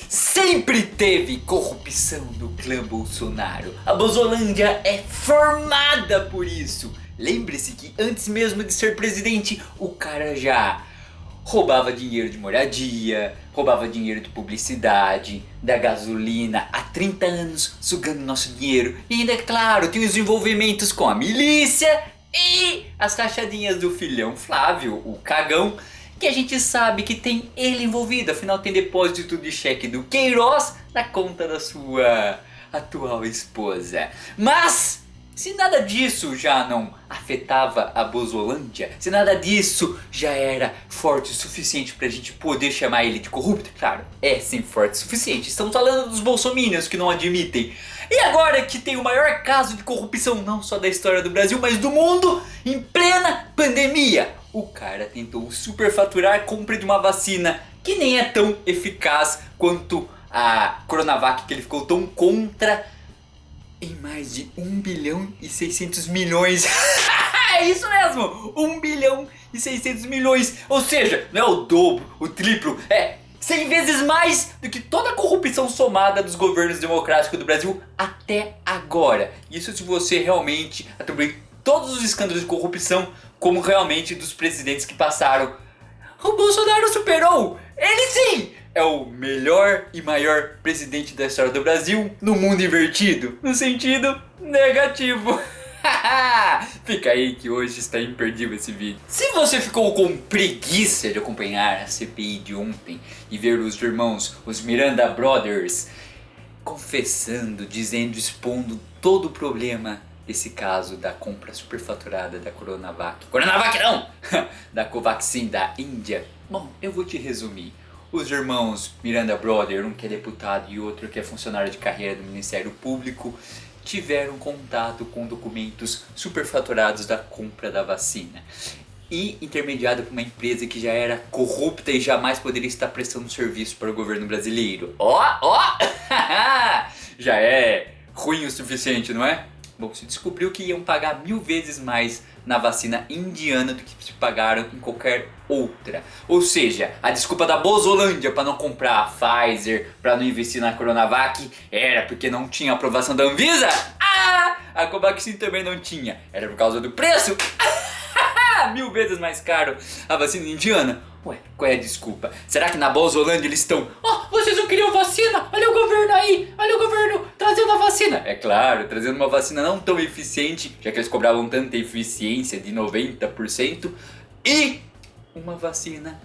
Sempre teve corrupção no clã Bolsonaro. A Bozolândia é formada por isso. Lembre-se que antes mesmo de ser presidente, o cara já roubava dinheiro de moradia, roubava dinheiro de publicidade, da gasolina, há 30 anos sugando nosso dinheiro. E ainda, claro, tem os envolvimentos com a milícia e as rachadinhas do filhão Flávio, o cagão, que a gente sabe que tem ele envolvido. Afinal tem depósito de cheque do Queiroz na conta da sua atual esposa. Mas se nada disso já não afetava a Bozolândia, se nada disso já era forte o suficiente pra gente poder chamar ele de corrupto, claro, é sim forte o suficiente. Estamos falando dos bolsominions que não admitem. E agora que tem o maior caso de corrupção não só da história do Brasil, mas do mundo, em plena pandemia, o cara tentou superfaturar a compra de uma vacina que nem é tão eficaz quanto a Coronavac, que ele ficou tão contra, em mais de 1 bilhão e 600 milhões. É isso mesmo, 1 bilhão e 600 milhões. Ou seja, não é o dobro, o triplo, é 100 vezes mais do que toda a corrupção somada dos governos democráticos do Brasil até agora. Isso se você realmente atribuir todos os escândalos de corrupção como realmente dos presidentes que passaram. O Bolsonaro superou! Ele sim! É o melhor e maior presidente da história do Brasil no mundo invertido, no sentido negativo. Fica aí que hoje está imperdível esse vídeo. Se você ficou com preguiça de acompanhar a CPI de ontem e ver os irmãos, os Miranda Brothers, confessando, dizendo, expondo todo o problema desse caso da compra superfaturada da Coronavac. Coronavac não! Da Covaxin da Índia. Bom, eu vou te resumir. Os irmãos Miranda Brother, um que é deputado e outro que é funcionário de carreira do Ministério Público, tiveram contato com documentos superfaturados da compra da vacina. E intermediado por uma empresa que já era corrupta e jamais poderia estar prestando serviço para o governo brasileiro. Já é ruim o suficiente, não é? Bom, se descobriu que iam pagar 1000 vezes mais na vacina indiana do que se pagaram em qualquer outra. Ou seja, a desculpa da Bozolândia para não comprar a Pfizer, para não investir na Coronavac, era porque não tinha aprovação da Anvisa? A Covaxin também não tinha. Era por causa do preço? 1000 vezes mais caro a vacina indiana? Ué, qual é a desculpa? Será que na Bozolândia eles estão... vocês não queriam vacina? Olha o governo aí! Olha o governo trazendo a vacina! É claro, trazendo uma vacina não tão eficiente, já que eles cobravam tanta eficiência de 90%, e uma vacina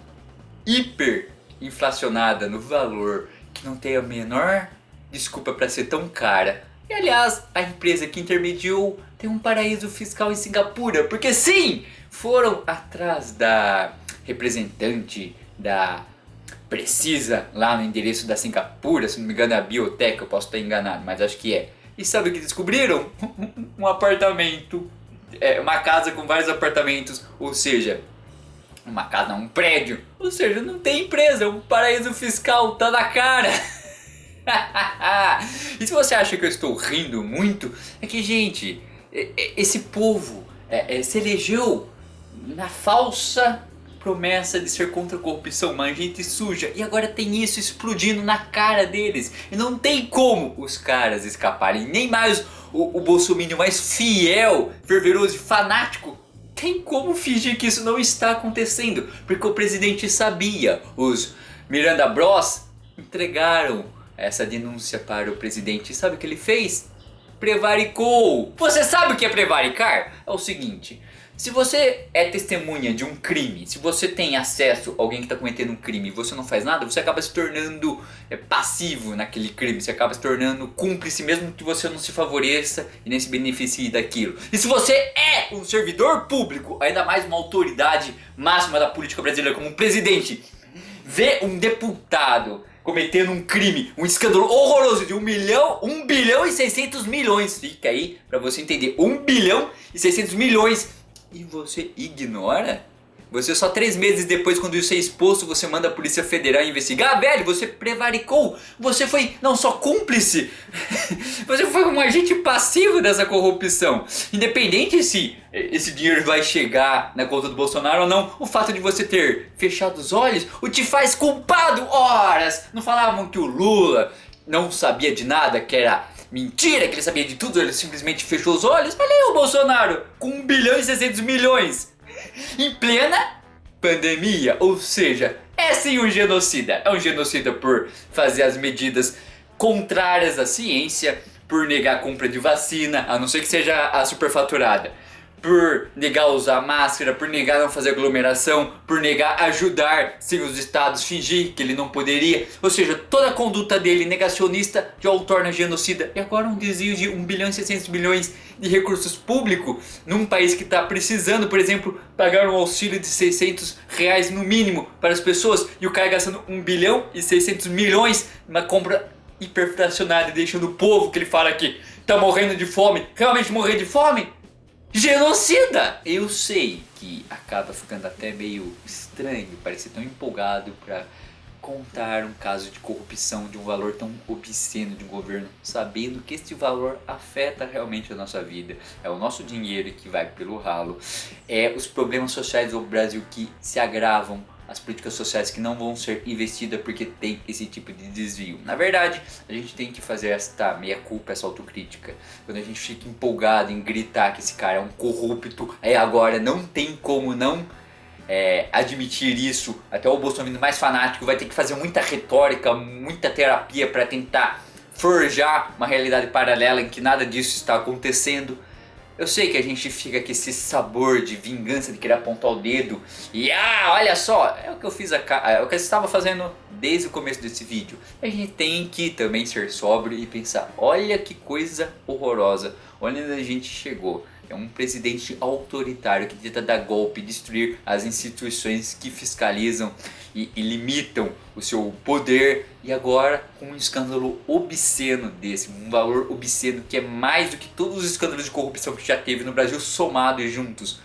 hiper inflacionada no valor, que não tem a menor desculpa para ser tão cara. E aliás, a empresa que intermediou tem um paraíso fiscal em Singapura, porque sim, foram atrás da representante da Precisa lá no endereço da Singapura, se não me engano é a Biotech, eu posso estar enganado, mas acho que é. E sabe o que descobriram? Um apartamento, uma casa com vários apartamentos, ou seja, uma casa, um prédio, ou seja, não tem empresa, é um paraíso fiscal, tá na cara. E se você acha que eu estou rindo muito, é que, gente, esse povo se elegeu na falsa promessa de ser contra a corrupção, uma gente suja, e agora tem isso explodindo na cara deles. E não tem como os caras escaparem, nem mais o bolsominion mais fiel, fervoroso e fanático tem como fingir que isso não está acontecendo, porque o presidente sabia. Os Miranda Bros entregaram essa denúncia para o presidente. E sabe o que ele fez? Prevaricou. Você sabe o que é prevaricar? É o seguinte: se você é testemunha de um crime, se você tem acesso a alguém que está cometendo um crime e você não faz nada, você acaba se tornando passivo naquele crime, você acaba se tornando cúmplice mesmo que você não se favoreça e nem se beneficie daquilo. E se você é um servidor público, ainda mais uma autoridade máxima da política brasileira como um presidente, vê um deputado cometendo um crime, um escândalo horroroso de 1 bilhão e 600 milhões, fica aí pra você entender, 1 bilhão e 600 milhões, e você ignora? Você só 3 meses depois, quando isso é exposto, você manda a Polícia Federal investigar. Velho, você prevaricou. Você foi não só cúmplice, você foi um agente passivo dessa corrupção. Independente se esse dinheiro vai chegar na conta do Bolsonaro ou não, o fato de você ter fechado os olhos o te faz culpado. Horas! Não falavam que o Lula não sabia de nada, que era mentira, que ele sabia de tudo, ele simplesmente fechou os olhos. Olha aí o Bolsonaro com 1 bilhão e 600 milhões em plena pandemia. Ou seja, é sim um genocida. É um genocida por fazer as medidas contrárias à ciência, por negar a compra de vacina, a não ser que seja a superfaturada, por negar usar máscara, por negar não fazer aglomeração, por negar ajudar sem os estados fingir que ele não poderia. Ou seja, toda a conduta dele negacionista já o torna genocida. E agora um desvio de 1 bilhão e 600 milhões de recursos públicos num país que está precisando, por exemplo, pagar um auxílio de 600 reais no mínimo para as pessoas, e o cara gastando 1 bilhão e 600 milhões numa compra hiperfracionada e deixando o povo que ele fala que tá morrendo de fome, realmente morrer de fome? Genocida! Eu sei que acaba ficando até meio estranho parecer tão empolgado para contar um caso de corrupção de um valor tão obsceno de um governo, sabendo que este valor afeta realmente a nossa vida. É o nosso dinheiro que vai pelo ralo, é os problemas sociais do Brasil que se agravam, as políticas sociais que não vão ser investidas porque tem esse tipo de desvio. Na verdade, a gente tem que fazer esta meia-culpa, essa autocrítica. Quando a gente fica empolgado em gritar que esse cara é um corrupto, aí agora não tem como não admitir isso. Até o bolsonaro mais fanático vai ter que fazer muita retórica, muita terapia para tentar forjar uma realidade paralela em que nada disso está acontecendo. Eu sei que a gente fica com esse sabor de vingança, de querer apontar o dedo e olha só, é o que eu fiz, é o que eu estava fazendo desde o começo desse vídeo. A gente tem que também ser sóbrio e pensar, olha que coisa horrorosa, olha onde a gente chegou. É um presidente autoritário que tenta dar golpe, destruir as instituições que fiscalizam e limitam o seu poder. E agora com um escândalo obsceno desse, um valor obsceno que é mais do que todos os escândalos de corrupção que já teve no Brasil somados juntos.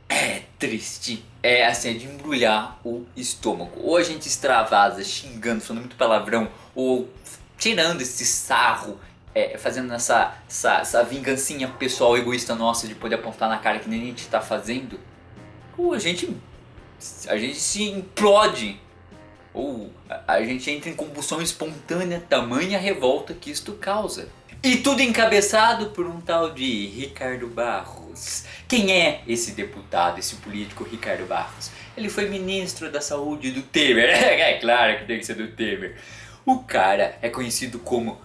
É triste, é assim, é de embrulhar o estômago. Ou a gente extravasa xingando, falando muito palavrão, ou tirando esse sarro, fazendo essa vingancinha pessoal egoísta nossa de poder apontar na cara que nem a gente tá fazendo. Ou a gente se implode, ou a gente entra em combustão espontânea, tamanha revolta que isto causa. E tudo encabeçado por um tal de Ricardo Barros. Quem é esse deputado, esse político Ricardo Barros? Ele foi ministro da saúde do Temer. É claro que tem que ser do Temer. O cara é conhecido como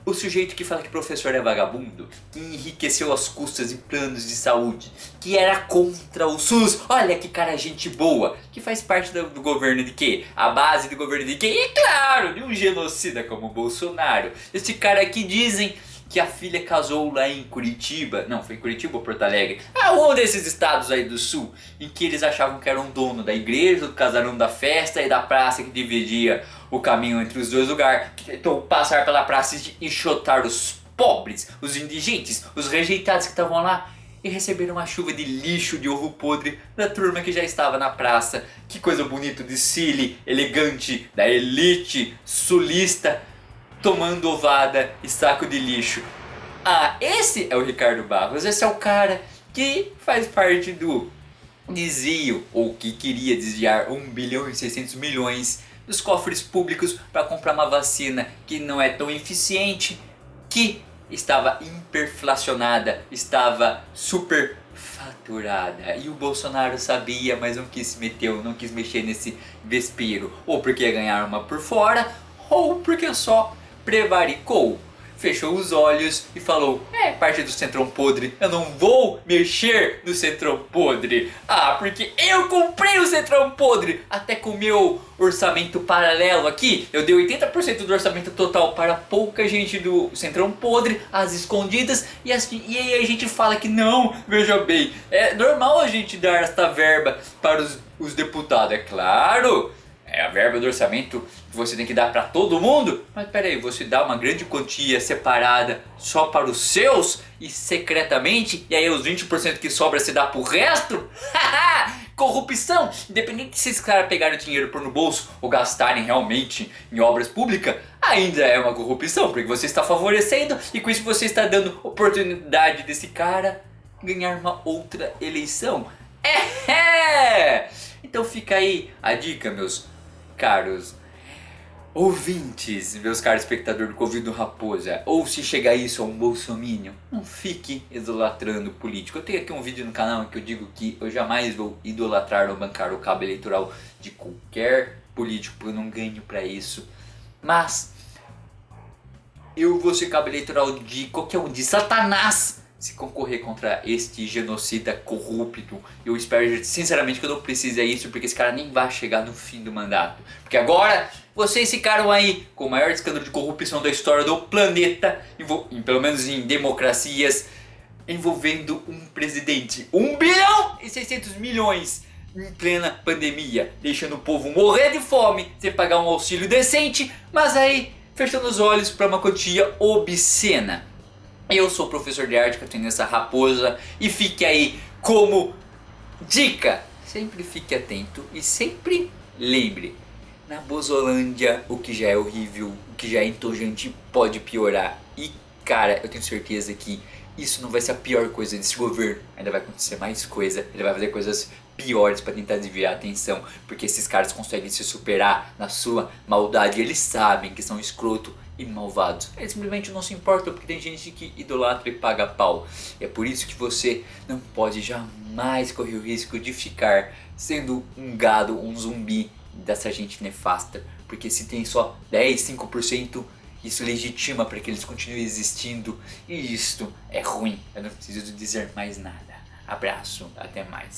o sujeito que fala que professor é vagabundo, que enriqueceu às custas de planos de saúde, que era contra o SUS. Olha que cara gente boa, que faz parte do governo de quê? A base do governo de quê? E claro, de um genocida como o Bolsonaro. Esse cara que dizem que a filha casou lá em Curitiba, não, foi em Curitiba ou Porto Alegre, um desses estados aí do sul, em que eles achavam que eram dono da igreja, do casarão da festa e da praça que dividia o caminho entre os dois lugares, que tentou passar pela praça e enxotar os pobres, os indigentes, os rejeitados que estavam lá, e receberam uma chuva de lixo de ovo podre da turma que já estava na praça. Que coisa bonita, desfile elegante da elite sulista, tomando ovada e saco de lixo. Esse é o Ricardo Barros, esse é o cara que faz parte do desvio, ou que queria desviar 1 bilhão e 600 milhões dos cofres públicos para comprar uma vacina que não é tão eficiente, que estava hiperflacionada, estava superfaturada. E o Bolsonaro sabia, mas não quis se meter, não quis mexer nesse vespeiro. Ou porque ia ganhar uma por fora, ou porque só prevaricou. Fechou os olhos e falou, parte do Centrão Podre, eu não vou mexer no Centrão Podre. Porque eu comprei o Centrão Podre, até com o meu orçamento paralelo aqui, eu dei 80% do orçamento total para pouca gente do Centrão Podre, às escondidas, e aí a gente fala que não, veja bem, é normal a gente dar esta verba para os deputados, é claro. é a verba do orçamento que você tem que dar para todo mundo. Mas peraí, você dá uma grande quantia separada só para os seus e secretamente, e aí os 20% que sobra você dá pro resto? Corrupção! Independente se esses caras pegarem o dinheiro por no bolso ou gastarem realmente em obras públicas, ainda é uma corrupção, porque você está favorecendo e com isso você está dando oportunidade desse cara ganhar uma outra eleição. Então fica aí a dica, meus caros ouvintes, meus caros espectadores do Covid do Raposa. Ou se chegar isso a um bolsominion, não fique idolatrando político. Eu tenho aqui um vídeo no canal em que eu digo que eu jamais vou idolatrar ou bancar o cabo eleitoral de qualquer político, porque eu não ganho pra isso. Mas eu vou ser cabo eleitoral de qualquer um, de Satanás, se concorrer contra este genocida corrupto. Eu espero sinceramente que eu não precise isso, porque esse cara nem vai chegar no fim do mandato. Porque agora vocês ficaram aí com o maior escândalo de corrupção da história do planeta, pelo menos em democracias, envolvendo um presidente. 1 bilhão e 600 milhões em plena pandemia, deixando o povo morrer de fome, sem pagar um auxílio decente, mas aí fechando os olhos para uma quantia obscena. Eu sou o professor de arte, Catinessa Raposa, e fique aí como dica. Sempre fique atento e sempre lembre, na Bozolândia o que já é horrível, o que já é entojante pode piorar. E cara, eu tenho certeza que isso não vai ser a pior coisa desse governo. Ainda vai acontecer mais coisa, ele vai fazer coisas piores para tentar desviar a atenção, porque esses caras conseguem se superar na sua maldade. Eles sabem que são escroto e malvados. Eles simplesmente não se importam, porque tem gente que idolatra e paga pau. É por isso que você não pode jamais correr o risco de ficar sendo um gado, um zumbi dessa gente nefasta. Porque se tem só 10, 5%, isso legitima para que eles continuem existindo. E isto é ruim. Eu não preciso dizer mais nada. Abraço, até mais.